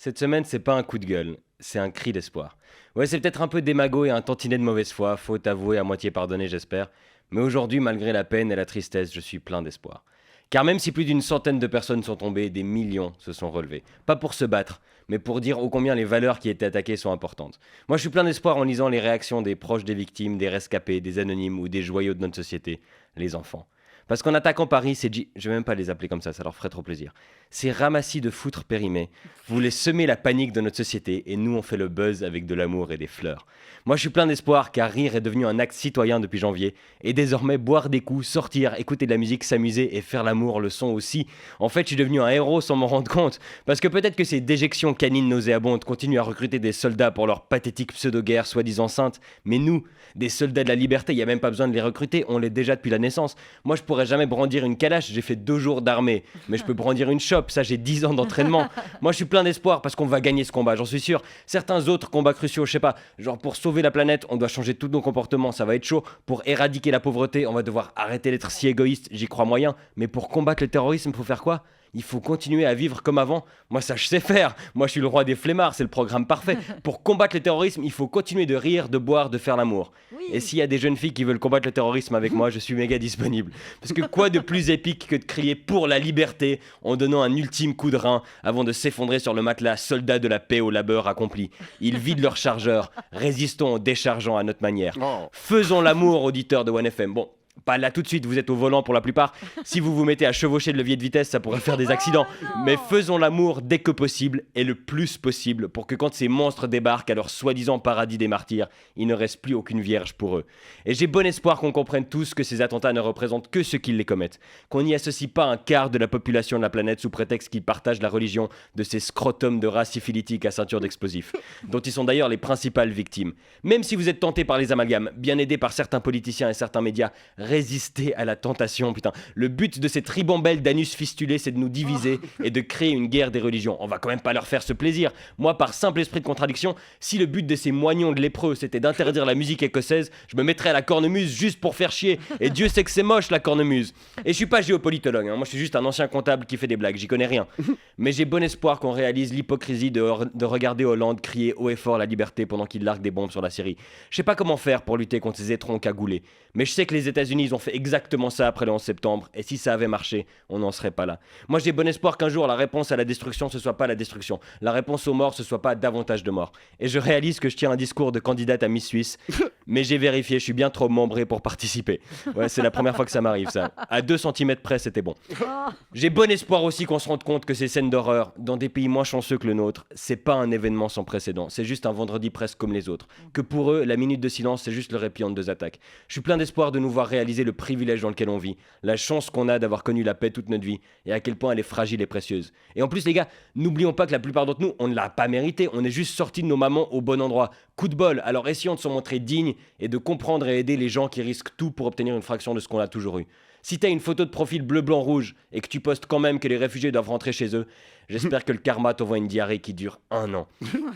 Cette semaine, c'est pas un coup de gueule, c'est un cri d'espoir. Ouais, c'est peut-être un peu démago et un tantinet de mauvaise foi, faute avouée à moitié pardonnée, j'espère. Mais aujourd'hui, malgré la peine et la tristesse, je suis plein d'espoir. Car même si plus d'une centaine de personnes sont tombées, des millions se sont relevés. Pas pour se battre, mais pour dire ô combien les valeurs qui étaient attaquées sont importantes. Moi, je suis plein d'espoir en lisant les réactions des proches des victimes, des rescapés, des anonymes ou des joyaux de notre société, les enfants. Parce qu'en attaquant Paris, je vais même pas les appeler comme ça leur ferait trop plaisir. Ces ramassis de foutres périmés voulaient semer la panique de notre société et nous on fait le buzz avec de l'amour et des fleurs. Moi je suis plein d'espoir car rire est devenu un acte citoyen depuis janvier et désormais boire des coups, sortir, écouter de la musique, s'amuser et faire l'amour le sont aussi. En fait je suis devenu un héros sans m'en rendre compte parce que peut-être que ces déjections canines nauséabondes continuent à recruter des soldats pour leur pathétique pseudo-guerre soi-disant sainte, mais nous, des soldats de la liberté, il n'y a même pas besoin de les recruter, on l'est déjà depuis la naissance. Moi je pourrais jamais brandir une calache, j'ai fait 2 jours d'armée, mais je peux brandir une chope, ça j'ai 10 ans d'entraînement. Moi je suis plein d'espoir parce qu'on va gagner ce combat, j'en suis sûr. Certains autres combats cruciaux, je sais pas, genre pour sauver la planète, on doit changer tous nos comportements, ça va être chaud. Pour éradiquer la pauvreté, on va devoir arrêter d'être si égoïste, j'y crois moyen. Mais pour combattre le terrorisme, faut faire quoi ? Il faut continuer à vivre comme avant. Moi, ça, je sais faire. Moi, je suis le roi des flemmards. C'est le programme parfait. Pour combattre le terrorisme, il faut continuer de rire, de boire, de faire l'amour. Oui. Et s'il y a des jeunes filles qui veulent combattre le terrorisme avec moi, je suis méga disponible. Parce que quoi de plus épique que de crier pour la liberté en donnant un ultime coup de rein avant de s'effondrer sur le matelas, soldats de la paix au labeur accompli. Ils vident leur chargeur. Résistons en déchargeant à notre manière. Oh. Faisons l'amour, auditeurs de 1FM. Bon. Pas là tout de suite, vous êtes au volant pour la plupart. Si vous vous mettez à chevaucher le levier de vitesse, ça pourrait faire des accidents. Mais faisons l'amour dès que possible et le plus possible pour que quand ces monstres débarquent à leur soi-disant paradis des martyrs, il ne reste plus aucune vierge pour eux. Et j'ai bon espoir qu'on comprenne tous que ces attentats ne représentent que ceux qui les commettent. Qu'on n'y associe pas un quart de la population de la planète sous prétexte qu'ils partagent la religion de ces scrotums de race syphilitique à ceinture d'explosifs, dont ils sont d'ailleurs les principales victimes. Même si vous êtes tentés par les amalgames, bien aidés par certains politiciens et certains médias, résister à la tentation, putain. Le but de cette ribambelle d'anus fistulés, c'est de nous diviser et de créer une guerre des religions. On va quand même pas leur faire ce plaisir. Moi, par simple esprit de contradiction, si le but de ces moignons de lépreux, c'était d'interdire la musique écossaise, je me mettrais à la cornemuse juste pour faire chier. Et Dieu sait que c'est moche, la cornemuse. Et je suis pas géopolitologue, hein. Moi je suis juste un ancien comptable qui fait des blagues, j'y connais rien. Mais j'ai bon espoir qu'on réalise l'hypocrisie de regarder Hollande crier haut et fort la liberté pendant qu'il largue des bombes sur la Syrie. Je sais pas comment faire pour lutter contre ces étrons cagoulés. Mais je sais que les États-Unis ils ont fait exactement ça après le 11 septembre, et si ça avait marché, on n'en serait pas là. Moi j'ai bon espoir qu'un jour la réponse à la destruction ce soit pas la destruction, la réponse aux morts ce soit pas davantage de morts. Et je réalise que je tiens un discours de candidate à Miss Suisse, mais j'ai vérifié, je suis bien trop membré pour participer. Ouais, c'est la première fois que ça m'arrive ça. À 2 centimètres près c'était bon. J'ai bon espoir aussi qu'on se rende compte que ces scènes d'horreur, dans des pays moins chanceux que le nôtre, c'est pas un événement sans précédent, c'est juste un vendredi presque comme les autres. Que pour eux, la minute de silence c'est juste le répit entre 2 attaques. Je suis plein d'espoir de nous voir réaliser le privilège dans lequel on vit, la chance qu'on a d'avoir connu la paix toute notre vie, et à quel point elle est fragile et précieuse. Et en plus les gars, n'oublions pas que la plupart d'entre nous, on ne l'a pas mérité, on est juste sortis de nos mamans au bon endroit. Coup de bol, alors essayons de se montrer dignes et de comprendre et aider les gens qui risquent tout pour obtenir une fraction de ce qu'on a toujours eu. Si t'as une photo de profil bleu, blanc, rouge et que tu postes quand même que les réfugiés doivent rentrer chez eux, j'espère que le karma t'envoie une diarrhée qui dure 1 an.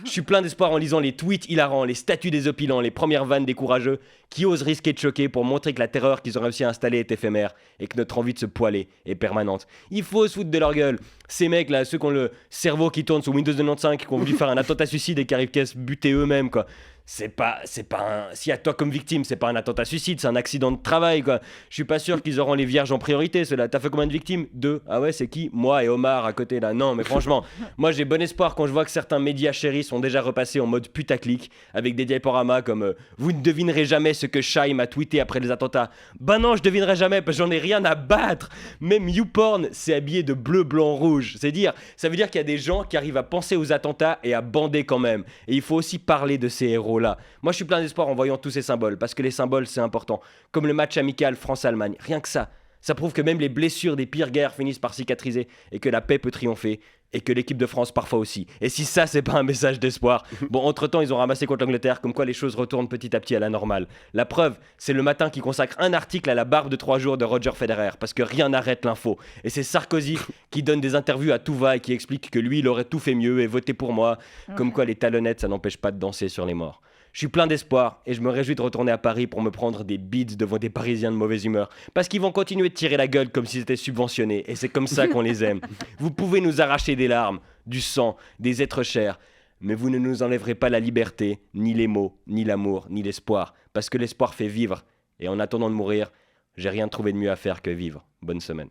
Je suis plein d'espoir en lisant les tweets hilarants, les statuts des opilants, les premières vannes des courageux qui osent risquer de choquer pour montrer que la terreur qu'ils ont réussi à installer est éphémère et que notre envie de se poiler est permanente. Il faut se foutre de leur gueule. Ces mecs là, ceux qui ont le cerveau qui tourne sous Windows 95, qui ont voulu faire un attentat suicide et qui arrivent qu'à se buter eux-mêmes quoi. C'est pas un... Si à toi comme victime, c'est pas un attentat suicide, c'est un accident de travail, quoi. Je suis pas sûr qu'ils auront les vierges en priorité, ceux-là. T'as fait combien de victimes ? 2. Ah ouais, c'est qui ? Moi et Omar à côté, là. Non, mais franchement, moi j'ai bon espoir quand je vois que certains médias chéris sont déjà repassés en mode putaclic, avec des diaporamas comme vous ne devinerez jamais ce que Shai m'a tweeté après les attentats. Bah non, je devinerai jamais, parce que j'en ai rien à battre. Même YouPorn s'est habillé de bleu, blanc, rouge. Ça veut dire qu'il y a des gens qui arrivent à penser aux attentats et à bander quand même. Et il faut aussi parler de ces héros là. Moi je suis plein d'espoir en voyant tous ces symboles, parce que les symboles c'est important, comme le match amical France-Allemagne, rien que ça prouve que même les blessures des pires guerres finissent par cicatriser, et que la paix peut triompher, et que l'équipe de France parfois aussi. Et si ça c'est pas un message d'espoir, bon entre temps ils ont ramassé contre l'Angleterre, comme quoi les choses retournent petit à petit à la normale. La preuve, c'est le matin qui consacre un article à la barbe de 3 jours de Roger Federer, parce que rien n'arrête l'info. Et c'est Sarkozy qui donne des interviews à tout va et qui explique que lui il aurait tout fait mieux et voté pour moi, comme quoi les talonnettes ça n'empêche pas de danser sur les morts. Je suis plein d'espoir et je me réjouis de retourner à Paris pour me prendre des bides devant des Parisiens de mauvaise humeur. Parce qu'ils vont continuer de tirer la gueule comme si c'était subventionné et c'est comme ça qu'on les aime. Vous pouvez nous arracher des larmes, du sang, des êtres chers. Mais vous ne nous enlèverez pas la liberté, ni les mots, ni l'amour, ni l'espoir, parce que l'espoir fait vivre. Et en attendant de mourir, j'ai rien trouvé de mieux à faire que vivre. Bonne semaine.